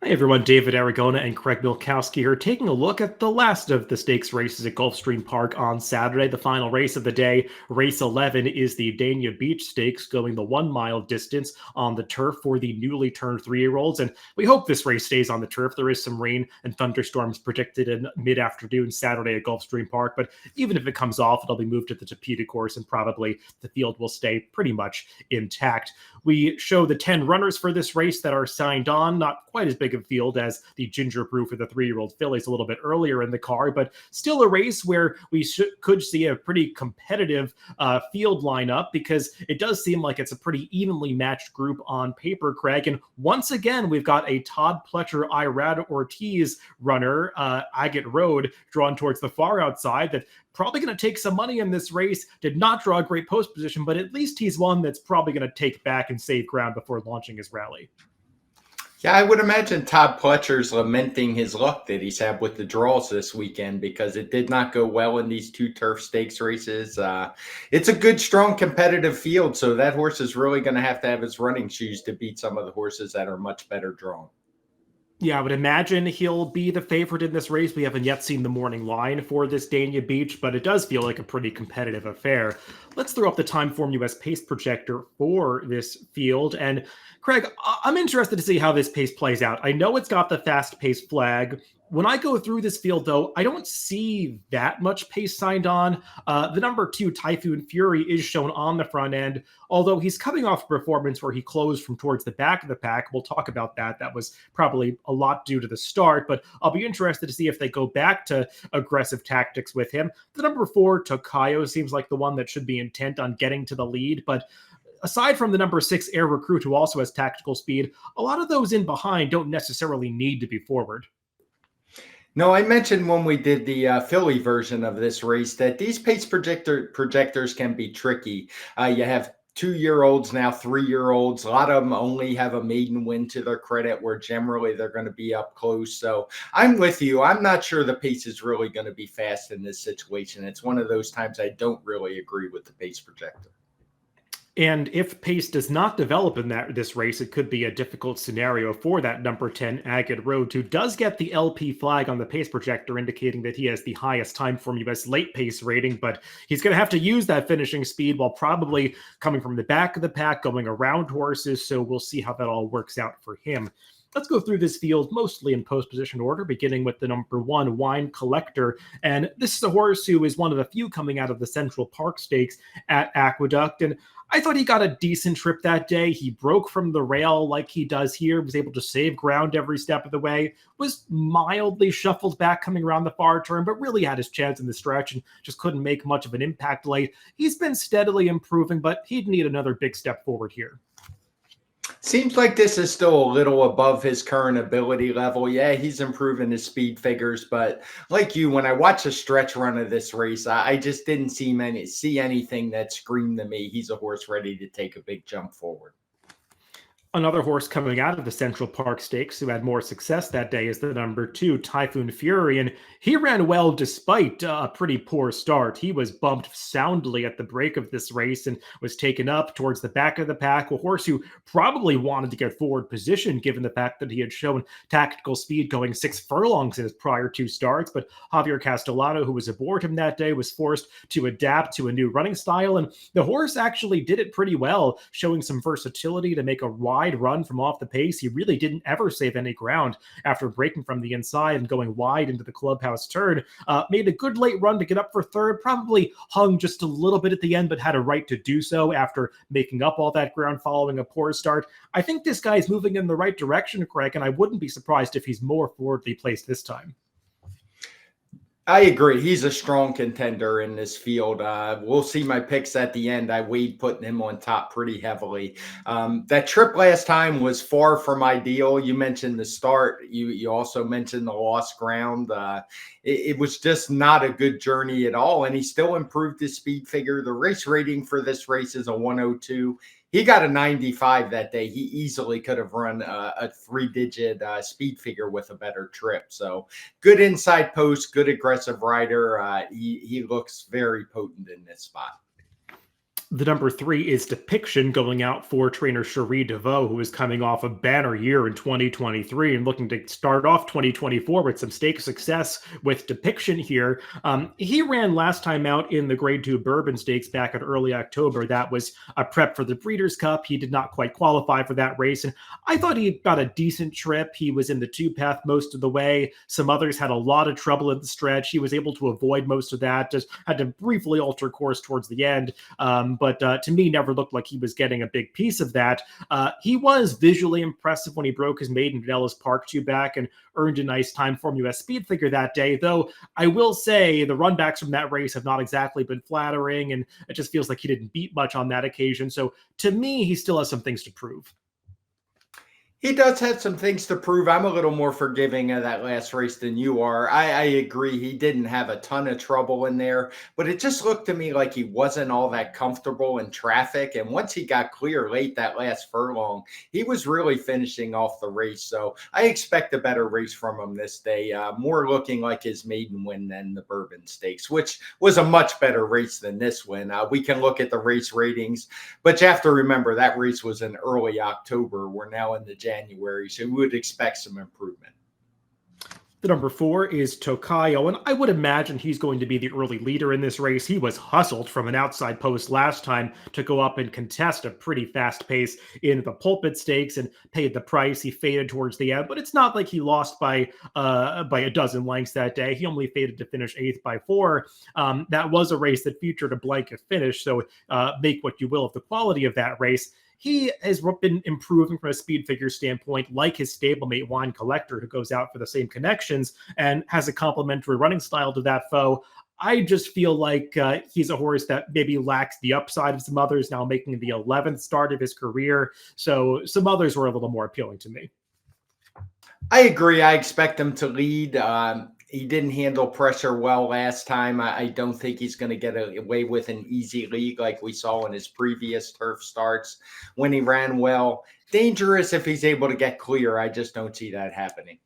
Hey everyone, David Aragona and Craig Milkowski here, taking a look at the last of the stakes races at Gulfstream Park on Saturday. The final race of the day, race 11, is the Dania Beach Stakes, going the 1 mile distance on the turf for the newly turned 3-year-olds. And we hope this race stays on the turf. There is some rain and thunderstorms predicted in mid-afternoon Saturday at Gulfstream Park, but even if it comes off, it'll be moved to the Tapeta course, and probably the field will stay pretty much intact. We show the 10 runners for this race that are signed on, not quite as big of field as the Ginger Brew for the 3-year-old fillies a little bit earlier in the car, but still a race where we could see a pretty competitive field lineup, because it does seem like it's a pretty evenly matched group on paper, Craig. And once again, we've got a Todd Pletcher Irad Ortiz runner, Agate Road, drawn towards the far outside, that probably going to take some money in this race. Did not draw a great post position, but at least he's one that's probably going to take back and save ground before launching his rally. Yeah, I would imagine Todd Pletcher's lamenting his luck that he's had with the draws this weekend, because it did not go well in these two turf stakes races. It's a good, strong, competitive field, so that horse is really going to have his running shoes to beat some of the horses that are much better drawn. Yeah, I would imagine he'll be the favorite in this race. We haven't yet seen the morning line for this Dania Beach, but it does feel like a pretty competitive affair. Let's throw up the Timeform US pace projector for this field. And Craig, I'm interested to see how this pace plays out. I know it's got the fast pace flag. When I go through this field, though, I don't see that much pace signed on. The number 2, Typhoon Fury, is shown on the front end, although he's coming off a performance where he closed from towards the back of the pack. We'll talk about that. That was probably a lot due to the start, but I'll be interested to see if they go back to aggressive tactics with him. The number 4, Tokai, seems like the one that should be intent on getting to the lead, but aside from the number 6, Air Recruit, who also has tactical speed, a lot of those in behind don't necessarily need to be forward. No, I mentioned when we did the Philly version of this race that these pace projectors can be tricky. You have 2-year-olds now, 3-year-olds. A lot of them only have a maiden win to their credit, where generally they're going to be up close. So I'm with you. I'm not sure the pace is really going to be fast in this situation. It's one of those times I don't really agree with the pace projector. And if pace does not develop in this race, it could be a difficult scenario for that number 10, Agate Road, who does get the LP flag on the pace projector, indicating that he has the highest Timeform US late pace rating, but he's going to have to use that finishing speed while probably coming from the back of the pack, going around horses, so we'll see how that all works out for him. Let's go through this field mostly in post-position order, beginning with the number 1, Wine Collector. And this is a horse who is one of the few coming out of the Central Park Stakes at Aqueduct. And I thought he got a decent trip that day. He broke from the rail like he does here, was able to save ground every step of the way, was mildly shuffled back coming around the far turn, but really had his chance in the stretch and just couldn't make much of an impact late. He's been steadily improving, but he'd need another big step forward here. Seems like this is still a little above his current ability level. Yeah, he's improving his speed figures, but like you, when I watch a stretch run of this race, I just didn't see anything that screamed to me he's a horse ready to take a big jump forward. Another horse coming out of the Central Park Stakes who had more success that day is the number 2, Typhoon Fury, and he ran well despite a pretty poor start. He was bumped soundly at the break of this race and was taken up towards the back of the pack, a horse who probably wanted to get forward position given the fact that he had shown tactical speed going 6 furlongs in his prior 2 starts, but Javier Castellano, who was aboard him that day, was forced to adapt to a new running style, and the horse actually did it pretty well, showing some versatility to make a wide run from off the pace. He really didn't ever save any ground after breaking from the inside and going wide into the clubhouse turn. Made a good late run to get up for third, probably hung just a little bit at the end, but had a right to do so after making up all that ground following a poor start. I think this guy is moving in the right direction, Craig, and I wouldn't be surprised if he's more forwardly placed this time. I agree. He's a strong contender in this field. We'll see my picks at the end. I weighed putting him on top pretty heavily. That trip last time was far from ideal. You mentioned the start. You also mentioned the lost ground. It was just not a good journey at all, and he still improved his speed figure. The race rating for this race is a 102. He got a 95 that day. He easily could have run a 3-digit speed figure with a better trip. So good inside post, good aggressive rider. He looks very potent in this spot. The number 3 is Depiction, going out for trainer Cherie DeVoe, who is coming off a banner year in 2023 and looking to start off 2024 with some stake success with Depiction here. He ran last time out in the Grade 2 Bourbon Stakes back in early October. That was a prep for the Breeders' Cup. He did not quite qualify for that race, and I thought he got a decent trip. He was in the 2-path most of the way. Some others had a lot of trouble at the stretch. He was able to avoid most of that, just had to briefly alter course towards the end. But to me, never looked like he was getting a big piece of that. He was visually impressive when he broke his maiden at Ellis Park 2 back and earned a nice Timeform US speed figure that day, though I will say the runbacks from that race have not exactly been flattering, and it just feels like he didn't beat much on that occasion. So to me, he still has some things to prove. He does have some things to prove. I'm a little more forgiving of that last race than you are. I agree. He didn't have a ton of trouble in there, but it just looked to me like he wasn't all that comfortable in traffic. And once he got clear late that last furlong, he was really finishing off the race. So I expect a better race from him this day. More looking like his maiden win than the Bourbon Stakes, which was a much better race than this win. We can look at the race ratings, but you have to remember that race was in early October. We're now in the January, so we would expect some improvement. The number 4 is Tokai, and I would imagine he's going to be the early leader in this race. He was hustled from an outside post last time to go up and contest a pretty fast pace in the Pulpit Stakes and paid the price. He faded towards the end, but it's not like he lost by a dozen lengths that day. He only faded to finish 8th by 4. That was a race that featured a blanket finish, so make what you will of the quality of that race. He has been improving from a speed figure standpoint, like his stablemate Wine Collector, who goes out for the same connections and has a complementary running style to that foe. I just feel like he's a horse that maybe lacks the upside of some others, now making the 11th start of his career. So some others were a little more appealing to me. I agree. I expect him to lead. He didn't handle pressure well last time. I don't think he's going to get away with an easy lead like we saw in his previous turf starts when he ran well. Dangerous if he's able to get clear. I just don't see that happening.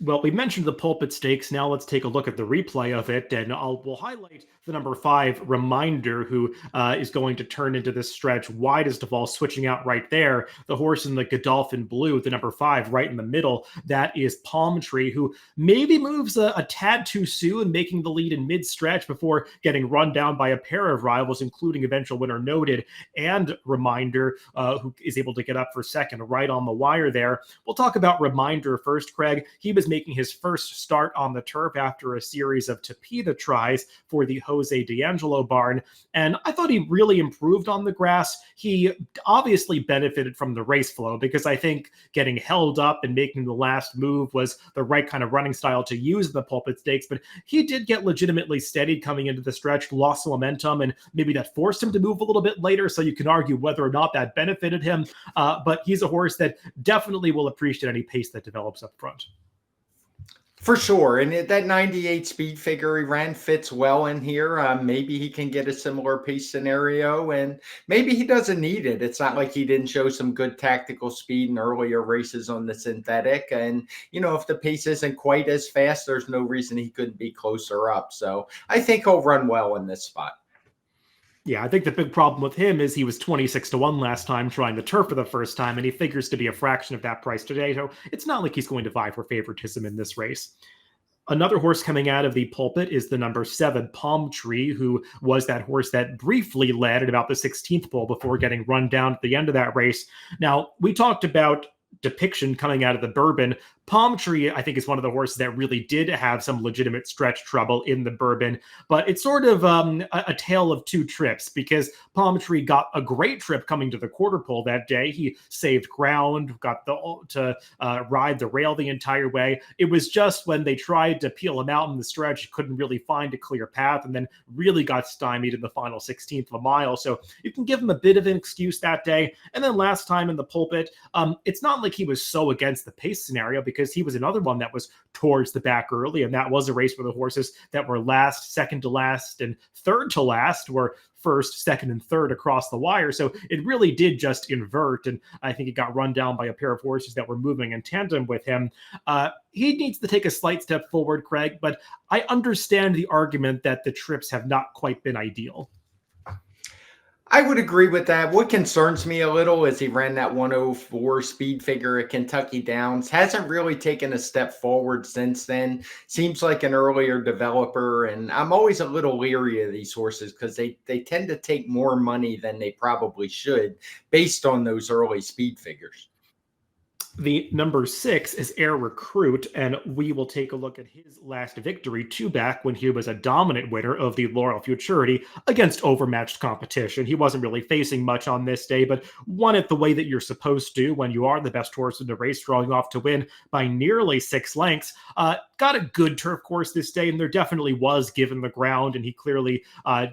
Well, we mentioned the Pulpit Stakes. Now let's take a look at the replay of it, and we'll highlight the number 5 Reminder, who is going to turn into this stretch widest of all, switching out right there. The horse in the Godolphin Blue, the number 5, right in the middle. That is Palm Tree, who maybe moves a tad too soon, making the lead in mid-stretch before getting run down by a pair of rivals, including eventual winner Noted and Reminder, who is able to get up for second right on the wire there. We'll talk about Reminder first, Craig. He was making his first start on the turf after a series of Tapeta tries for the Jose D'Angelo barn, and I thought he really improved on the grass. He obviously benefited from the race flow, because I think getting held up and making the last move was the right kind of running style to use in the Pulpit Stakes, but he did get legitimately steadied coming into the stretch, lost momentum, and maybe that forced him to move a little bit later, so you can argue whether or not that benefited him, but he's a horse that definitely will appreciate any pace that develops up front. For sure. And that 98 speed figure he ran fits well in here. Maybe he can get a similar pace scenario, and maybe he doesn't need it. It's not like he didn't show some good tactical speed in earlier races on the synthetic. And, if the pace isn't quite as fast, there's no reason he couldn't be closer up. So I think he'll run well in this spot. Yeah, I think the big problem with him is he was 26-1 last time trying the turf for the first time, and he figures to be a fraction of that price today, so it's not like he's going to vie for favoritism in this race. Another horse coming out of the Pulpit is the number 7 Palm Tree, who was that horse that briefly led at about the 16th pole before getting run down at the end of that race. Now, we talked about Depiction coming out of the Bourbon. Palm Tree, I think, is one of the horses that really did have some legitimate stretch trouble in the Bourbon, but it's sort of a tale of two trips, because Palm Tree got a great trip coming to the quarter pole that day. He saved ground, got to ride the rail the entire way. It was just when they tried to peel him out in the stretch, he couldn't really find a clear path, and then really got stymied in the final 16th of a mile. So you can give him a bit of an excuse that day. And then last time in the Pulpit, it's not like he was so against the pace scenario, because he was another one that was towards the back early, and that was a race where the horses that were last, second to last, and third to last were first, second, and third across the wire. So it really did just invert, and I think it got run down by a pair of horses that were moving in tandem with him. He needs to take a slight step forward, Craig, but I understand the argument that the trips have not quite been ideal. I would agree with that. What concerns me a little is he ran that 104 speed figure at Kentucky Downs. Hasn't really taken a step forward since then. Seems like an earlier developer, and I'm always a little leery of these horses because they tend to take more money than they probably should based on those early speed figures. The number 6 is Air Recruit, and we will take a look at his last victory two back when he was a dominant winner of the Laurel Futurity against overmatched competition. He wasn't really facing much on this day, but won it the way that you're supposed to when you are the best horse in the race, drawing off to win by nearly 6 lengths. Got a good turf course this day, and there definitely was given the ground, and he clearly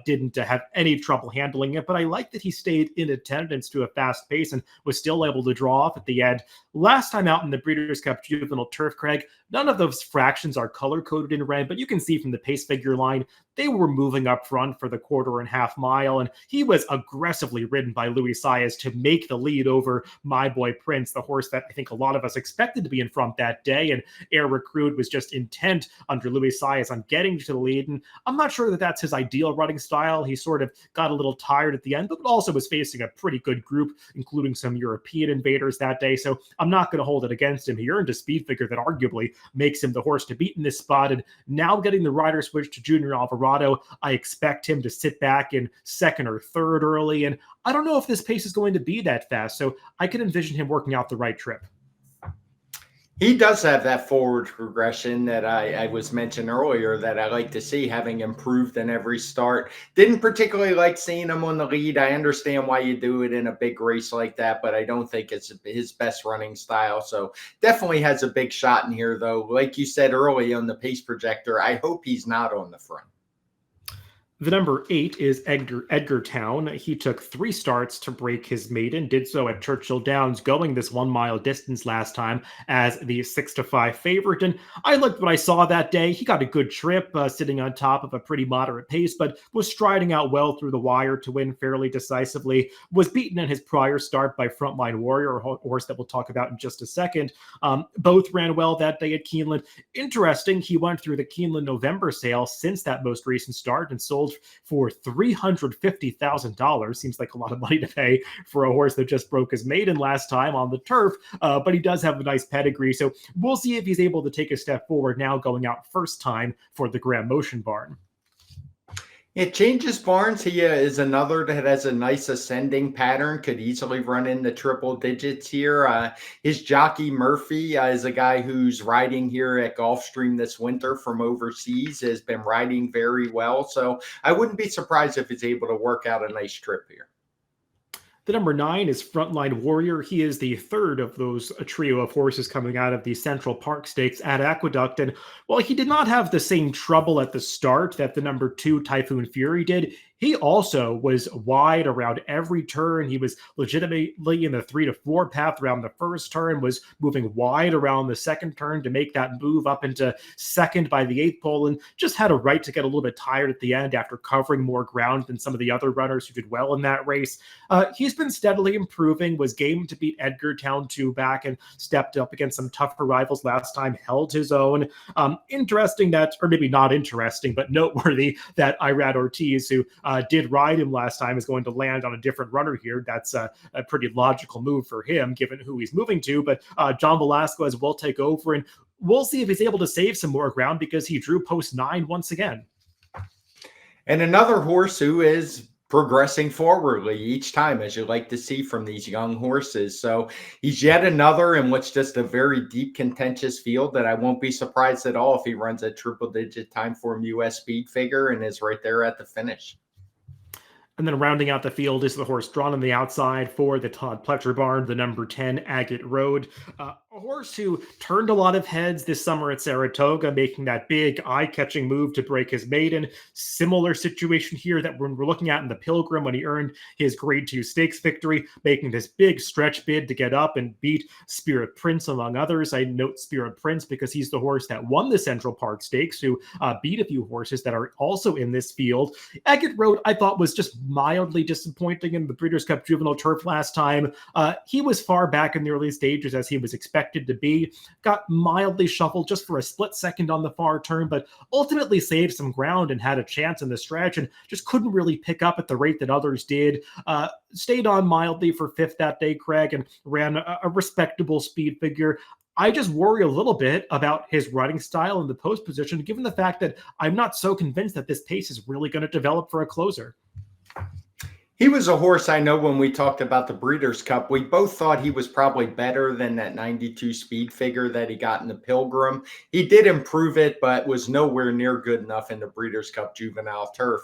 didn't have any trouble handling it. But I like that he stayed in attendance to a fast pace and was still able to draw off at the end. Last time out in the Breeders' Cup Juvenile Turf, Craig, none of those fractions are color-coded in red, but you can see from the pace figure line, they were moving up front for the 1/4 mile, and he was aggressively ridden by Luis Saez to make the lead over My Boy Prince, the horse that I think a lot of us expected to be in front that day, and Air Recruit was just intent under Luis Saez on getting to the lead, and I'm not sure that that's his ideal running style. He sort of got a little tired at the end, but also was facing a pretty good group, including some European invaders that day, so I'm not going to hold it against him. He earned a speed figure that arguably makes him the horse to beat in this spot, and now getting the rider switch to Junior Alvarado, I expect him to sit back in second or third early, and I don't know if this pace is going to be that fast, so I can envision him working out the right trip. He does have that forward progression that I was mentioned earlier that I like to see, having improved in every start. Didn't particularly like seeing him on the lead. I understand why you do it in a big race like that, but I don't think it's his best running style. So definitely has a big shot in here, though. Like you said early on the pace projector, I hope he's not on the front. The number 8 is Edgartown. He took 3 starts to break his maiden, did so at Churchill Downs, going this 1 mile distance last time as the 6-5 favorite. And I liked what I saw that day. He got a good trip, sitting on top of a pretty moderate pace, but was striding out well through the wire to win fairly decisively. Was beaten in his prior start by Frontline Warrior, a horse that we'll talk about in just a second. Both ran well that day at Keeneland. Interesting, he went through the Keeneland November sale since that most recent start and sold for $350,000. Seems like a lot of money to pay for a horse that just broke his maiden last time on the turf, but he does have a nice pedigree. So we'll see if he's able to take a step forward now going out first time for the Graham Motion Barn. It changes barns. He is another that has a nice ascending pattern, could easily run into triple digits here. His jockey Murphy is a guy who's riding here at Gulfstream this winter from overseas, has been riding very well. So I wouldn't be surprised if he's able to work out a nice trip here. The number 9 is Frontline Warrior. He is the third of those a trio of horses coming out of the Central Park Stakes at Aqueduct. And while he did not have the same trouble at the start that the number 2 Typhoon Fury did, he also was wide around every turn. He was legitimately in the 3 to 4 path around the first turn, was moving wide around the second turn to make that move up into second by the 8th pole, and just had a right to get a little bit tired at the end after covering more ground than some of the other runners who did well in that race. He's been steadily improving, was game to beat Edgartown 2 back, and stepped up against some tougher rivals last time, held his own. Interesting that, or maybe not interesting, but noteworthy that Irad Ortiz, who did ride him last time, is going to land on a different runner here. That's a pretty logical move for him, given who he's moving to. But John Velasquez will take over, and we'll see if he's able to save some more ground because he drew post 9 once again. And another horse who is progressing forwardly each time, as you like to see from these young horses. So he's yet another in what's just a very deep, contentious field that I won't be surprised at all if he runs a triple-digit time form US speed figure and is right there at the finish. And then rounding out the field is the horse drawn on the outside for the Todd Pletcher barn, the number 10 Agate Road. A horse who turned a lot of heads this summer at Saratoga, making that big eye-catching move to break his maiden. Similar situation here that we're looking at in the Pilgrim when he earned his Grade 2 stakes victory, making this big stretch bid to get up and beat Spirit Prince, among others. I note Spirit Prince because he's the horse that won the Central Park Stakes, who beat a few horses that are also in this field. Agate Road, I thought, was just mildly disappointing in the Breeders' Cup Juvenile Turf last time. He was far back in the early stages, as he was expected expected to be. Got mildly shuffled just for a split second on the far turn, but ultimately saved some ground and had a chance in the stretch and just couldn't really pick up at the rate that others did. Stayed on mildly for fifth that day, Craig, and ran a respectable speed figure. I just worry a little bit about his running style in the post position, given the fact that I'm not so convinced that this pace is really going to develop for a closer. He was a horse, I know when we talked about the Breeders' Cup, we both thought he was probably better than that 92 speed figure that he got in the Pilgrim. He did improve it, but was nowhere near good enough in the Breeders' Cup juvenile turf.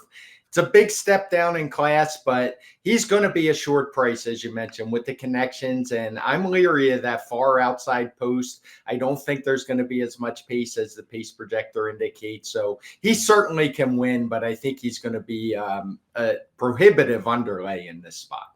It's a big step down in class, but he's going to be a short price, as you mentioned, with the connections. And I'm leery of that far outside post. I don't think there's going to be as much pace as the pace projector indicates. So he certainly can win, but I think he's going to be a prohibitive underlay in this spot.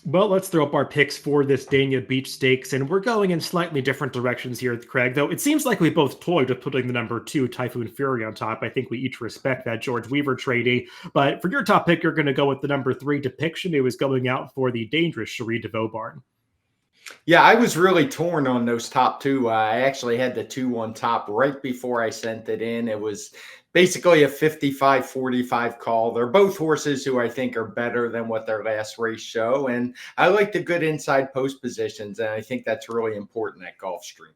Well, let's throw up our picks for this Dania Beach Stakes, and we're going in slightly different directions here, Craig, though it seems like we both toyed with putting the number 2 Typhoon Fury on top. I think we each respect that George Weaver tradie, but for your top pick, you're going to go with the number 3 Depiction, who is going out for the dangerous Cherie DeVaux barn. Yeah, I was really torn on those top two. I actually had the 2 on top right before I sent it in. It was basically a 55-45 call. They're both horses who I think are better than what their last race show. And I like the good inside post positions. And I think that's really important at Gulfstream.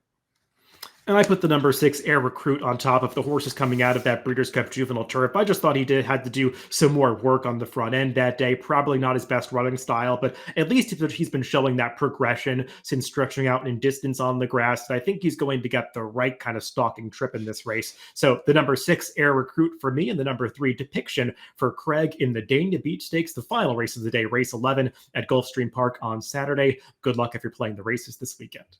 And I put the number 6 Air Recruit on top of the horses coming out of that Breeders' Cup juvenile turf. I just thought he had to do some more work on the front end that day. Probably not his best running style, but at least he's been showing that progression since stretching out in distance on the grass. And I think he's going to get the right kind of stalking trip in this race. So the number 6 Air Recruit for me and the number 3 Depiction for Craig in the Dania Beach Stakes, the final race of the day, race 11 at Gulfstream Park on Saturday. Good luck if you're playing the races this weekend.